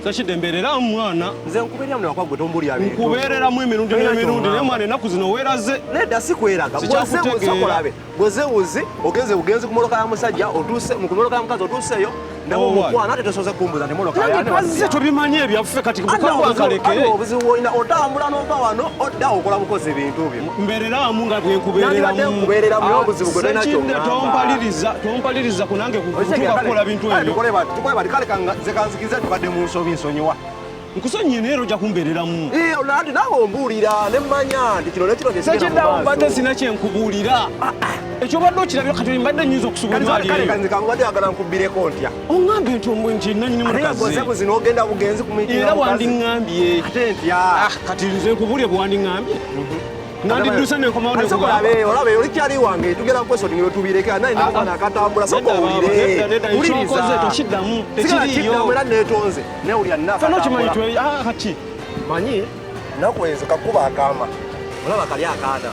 Sashidemberera mwana. Nze nkuberera mwana kwa gwe abintu. Nkuberera mu emirundi n'emirundi ne mwana enaku zino weraze. Nedda sikweraga. Bweze uzi ogenze ku moloka ya musajja otuse mu moloka ya mukazi otuseyo. Ndabo mukwana ate tosoze kumbuza ne moloka ya. Kazi tubimanye byaffe kati bukabwa kaleke. Obuzibu oyina otambula n'ova wano odda okola bukozi ebintu byo. Mberera mu nga bwekuberera mu. Kuberera mu obuzibu gwe nakyo. Tompaliriza kunange kukola bintu ebyo. Tukole bali kale kanga zekanzikize tukadde mu nsobi nsonyiwa. Nkusonye nero ja kumbereramu. Olandi nawe ombulira ne mmanya ndi kino nekiro kye sikira. Sakida mbadde sina kye nkubulira. Ekyo badde okirabira kati mbadde nyinza okusuubira ali. Kale kanzi kangwadde agala nkubireko ntya. Ongambe ntombo nti nanyini mu kazi. Ate yagoze zino ogenda bugenzi ku miitingi. Era wandi ngambye. Ate ntya. Kati nze nkubulye bwandi ngambye. Nandi dusa ne komawo ne kuba. Olabe oli kyali wange tugera kweso ngiro tubireke naye ndabona akatambula soko ulire. Uliriza toshiddamu. Tekiriyo. Era netonze. Ne uli annafa. Fano kimanyi twe kati. Manyi nakwenze kakuba akama. Olaba kali akana.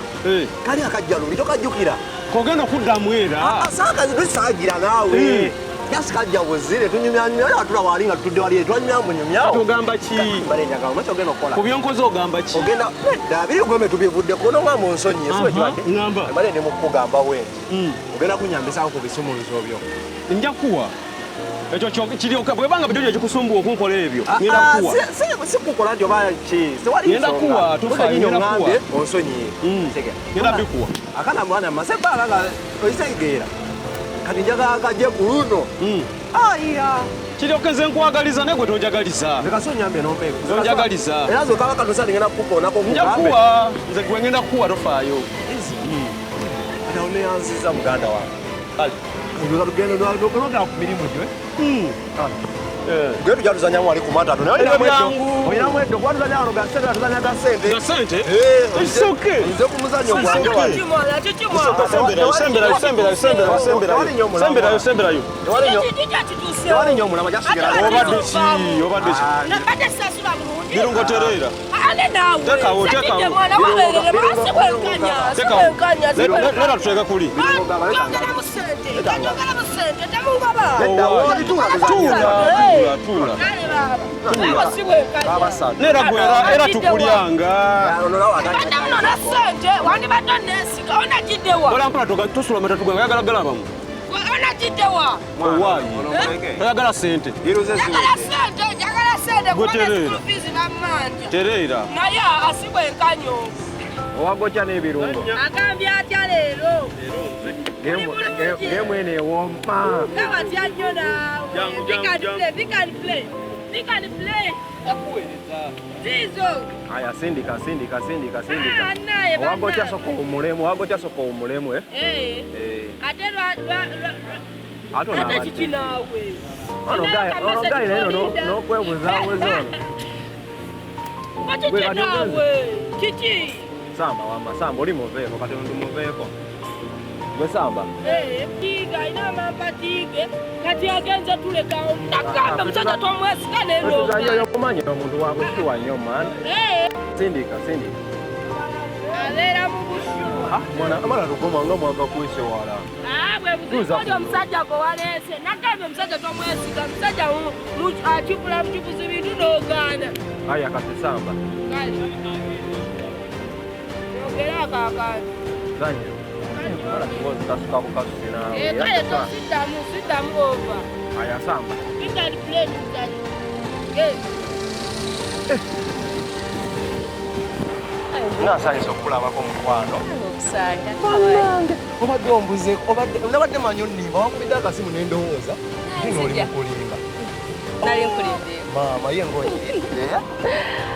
Kali akajja luli tokajjukira. Kogenda kuddamu era. Saka zisagira nawe. Yasikajja buzire tunyumyanya atula walinga tudde wali twanyumya munyumya. Tugamba ki? Balenja kama macho ogenda okola. Kubyonkoze ogamba ki? Ogenda dabiri gome tubivudde kono nga munsonyi esiwe twate. Ngamba. Bale ne mukugamba we. Ogenda kunyambisa ko bisumuluzo byo. Nja kuwa. Ekyo kiri okabwe banga bidyo kikusumbua okunkola ebyo. Ngenda kuwa. Si kukola ndio baya ki. Sewali. Ngenda kuwa tufa ngenda kuwa. Onsonyi. Tege. Ngenda bikuwa. Akana mwana masepa langa oisegera. Kati njaga akaje kuluno. Aya. Kiri okeze nkwagaliza ne gwe tojagaliza. Ndikasonyambe nombe. Tojagaliza. Era zo kaba katusa ngenda kukona ko nja kuwa. Nze gwe ngenda kuwa tofaayo. Ana one yanziza muganda wange. Kale. Nduga tugenda ndokonoga ku mirimu gwe. Gwe tujazanya mwali kumata to. Oyina mwedo kwa tuzanya ro gasente tuzanya gasente. Gasente? It's okay. Nze kumuzanya ogwange wali. Sembera yo. Wali nyomo na majasigera. Obadde ki? Nakade sasula bulungi. Birungo terera. Ale nawe. Tekawo. Mwana waberere basi kwekanya. Lera tuteka kuli. Njogera mu sente. Njogera mu sente. Tamungaba. Tula. Baba siwekanya. Baba sana. Lera gwera era tukulyanga. Ndamuna sente. Wandi badonesi kaona kidewa. Ola mpala toga tusula meta tugwa yagala galabamu. Ona kidewa. Owayi. Yagala sente. Njagala sente. Gweterera. Terera. Naye asiwekanyo. Owagocha n'ebirungo. Agambye atya leero. Gemwene ewompa. Kaba tyanyo naawe. We can play. Akuweereza. Zizo. Aya sindika. Naye Owagocha soko omulemu Ate lwa ate kiki naawe. Ono gayi lero n'okwebuzaabuza ono. Kiki naawe. Kiki. Samba oli muveeko kati ndi muveeko. Gwe Samba. Tiga ina mamba tige kati agenze tulekawo. Nakamba musajja tomwesika leero. Tuzanyo yokumanya omuntu wakusiwa nnyo man. Sindika. Alera mu bushuwa. Mwana amala lugoma nga mwaka kwese wala. Bwe buzibu omusajja gwe waleese. Nakamba omusajja tomwesika. Omusajja akikula mukibuzi bintu n'ogaana. Aya kati Samba. Kale. Yogera akaakazi. Zanyo. Mwana kibozi kasuka kukasina. Kale tosiddamu over. Aya Samba. We can play muzanyo. Nasanyisa okulabako mukwano. Okusanga. Obadde ombuze nabadde manyo nnimba wakubidde akasimu n'endowooza nti oli mukulimba. Nali nkulidde. Maama ye ngoye.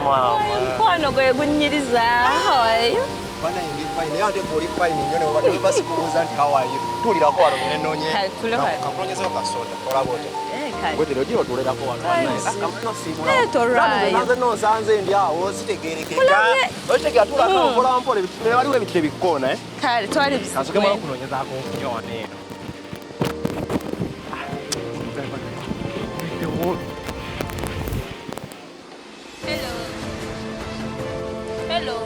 Maama. Mukwano gwe gunyiriza. How are you? Bana ndi fine. Naye ate oli fine nnyo ne obadde basikubuuza nti how are you? Tulirako wano n'ennoonye. Tule wano. Kakulonyezeho kasoda olaba otya. Kale. Gwe tero giro tulerako wano. Akamano siibula. Torayo. Nanze nonsanze ndi awo sitegeerekeka. Okitegera tulaka mpola mpola waliwo ebintu ebikkoona. Kale twali bisiko. Kasoke mala kunoonyezaako nyo wano eno. Hello.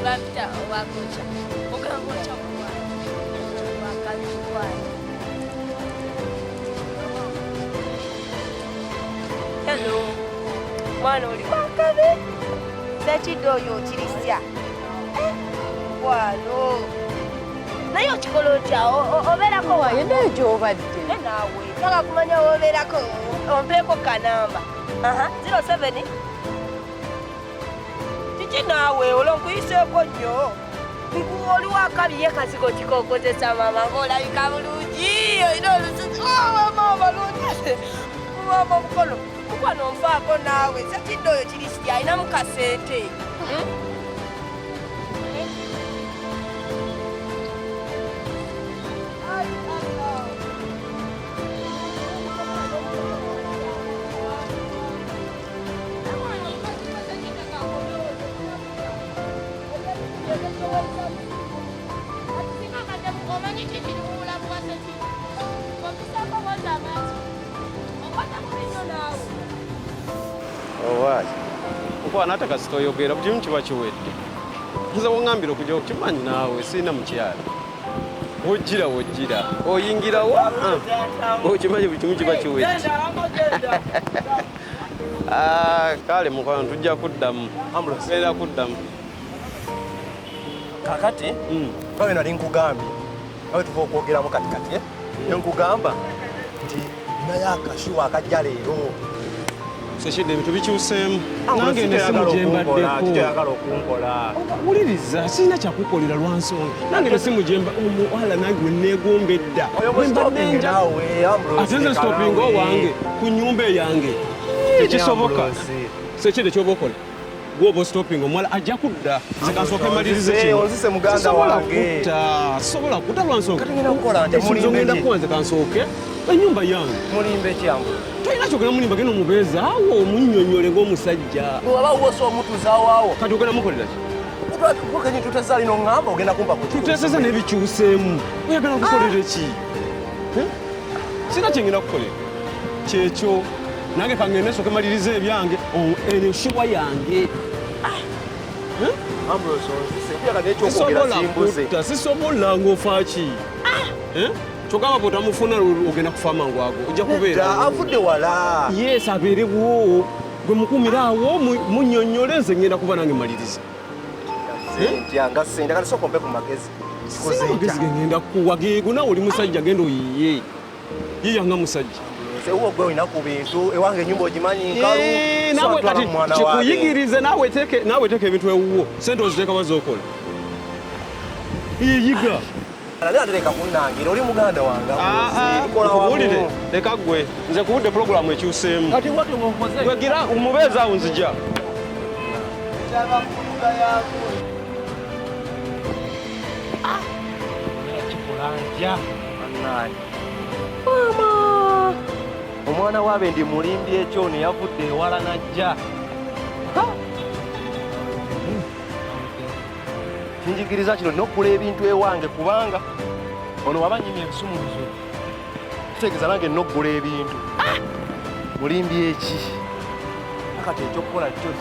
Babita owagocha. Ogagocha kwa. Wakati kwa. mwana oli wakabe sekidde oyo okirisya wano naye okikola otya obeerako waye naye gy'obadde naawe kanga kumanya wobeerako ompeeko kanamba 07 kiki naawe olwo nkuyiseeko nnyo oli wakabi ye kasigo kikokozesa mama ng'olabika bulungi olina olusuzi mama balungi mama omukono mukwano nfaako naawe sekidde oyo kirisiti alinamu kasente Nkwana ate kasita oyogera buli kimu kiba kiwedde. Nze wongambira okujja okimanyi naawe sirina mukyala. Wojjira oyingirawo okimanyi buli kimu kiba kiwedde. Kale mukwano tujja kuddamu. Era kuddamu. Kakati kawe nali nkugambye nawe tuva okwogeramu katikati nkugamba nti naye akashuwa akajja leero Sekidde ebintu bikyuseemu. Nange nesimu gye mbaddeko. Wuliriza sirina kyakukolera lwa nsonga. Nange nesimu gye omuwala nange we neegombedda. Ate nze stopinga owange ku nnyumba eyange. Tekisoboka. Sekidde ky'oba okola. Gwoba stopinga omuwala ajja kudda. Nze kansooke malirize kino. Onzise muganda wange. Sobola kudda lwa nsonga. Katulina kukola nti mulimbe ki? Nze kansooke ennyumba yange. Mulimbe ki ambu? Tolina kyogera mulimba genda omubeeza awo omunnyonnyole ng'omusajja. Bw'oba wosa omutuzaawo awo. Kati ogenda mukolera ki? Kukenyi tutazaalina oŋŋamba ogenda kumpa ku tuteeseza n'ebikyuseemu. Oyagala kukolera ki? Sina kyengenda kukolera. Kyekyo nange kangende nsooke maliriza ebyange eno nshiwa yange. Sisobola kutta, sisobola ng'ofa ki? Kyogamba bw'otamufuna ogenda kufa amangu ago ojja kubeera avudde wala yes abeerewo gwe mukuumira awo munnyonnyole nze ngenda kuba nange maliriza ntyanga sente kati sooka ompe ku magezi magezi gengenda kuwa geego naawe oli musajja genda oyiye yiyanga musajja ewo gwe olina ku bintu ewange ennyumba ogimanyi nkalu kati kikuyigirize naawe teeka ebintu ewuwo sente oziteeka bazookola yiyiga Leka kunnangira oli muganda wange owulire leka gwe nze kubudde pulogulamu ekyuseemu wegira umubeeza awo nzija omwana waabe ndi mulimbi ekyono yavudde ewala najja kinjigiriza kino nokugula ebintu ewange kubanga ono waba nyimye ebisumuluzo kitegeeza nange nokugula ebintu mulimbi eki akati ekyokukola kyo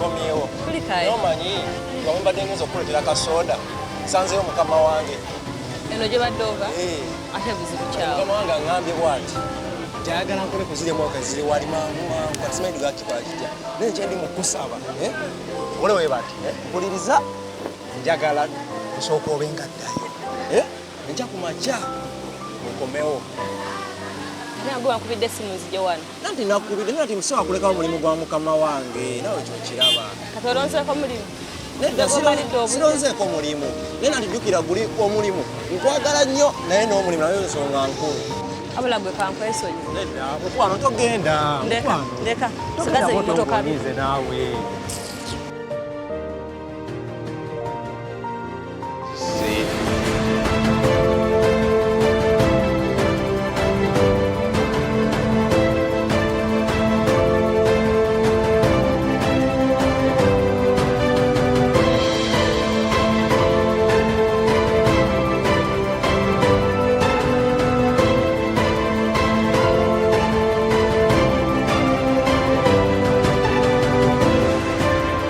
komyewo kulikaye omanyi nga wembadde ngenza okukuletera kasoda nsanzeyo mukama wange eno gye badde ova ate buzibu kyawo mukama wange aŋŋambye bw'ati gyayagala nkole kuziremu akazire wali mangu kati simanyi gakikola kitya naye kyendi mu kusaba ole webati mpuliriza njagala osooka obe ngaddayo enkya ku makya nkomewo nange wankubidde essimu nzije wano nanti nakubidde naye nti musobola kulekawo omulimu gwa mukama wange nawe kyokiraba kati olonzeeko mulimu sironzeeko mulimu naye nanti jjukira guli omulimu nkwagala nnyo naye n'omulimu naye nsonga nkulu abula gwe mukwano togenda ndeka sigaza emmotoka naawe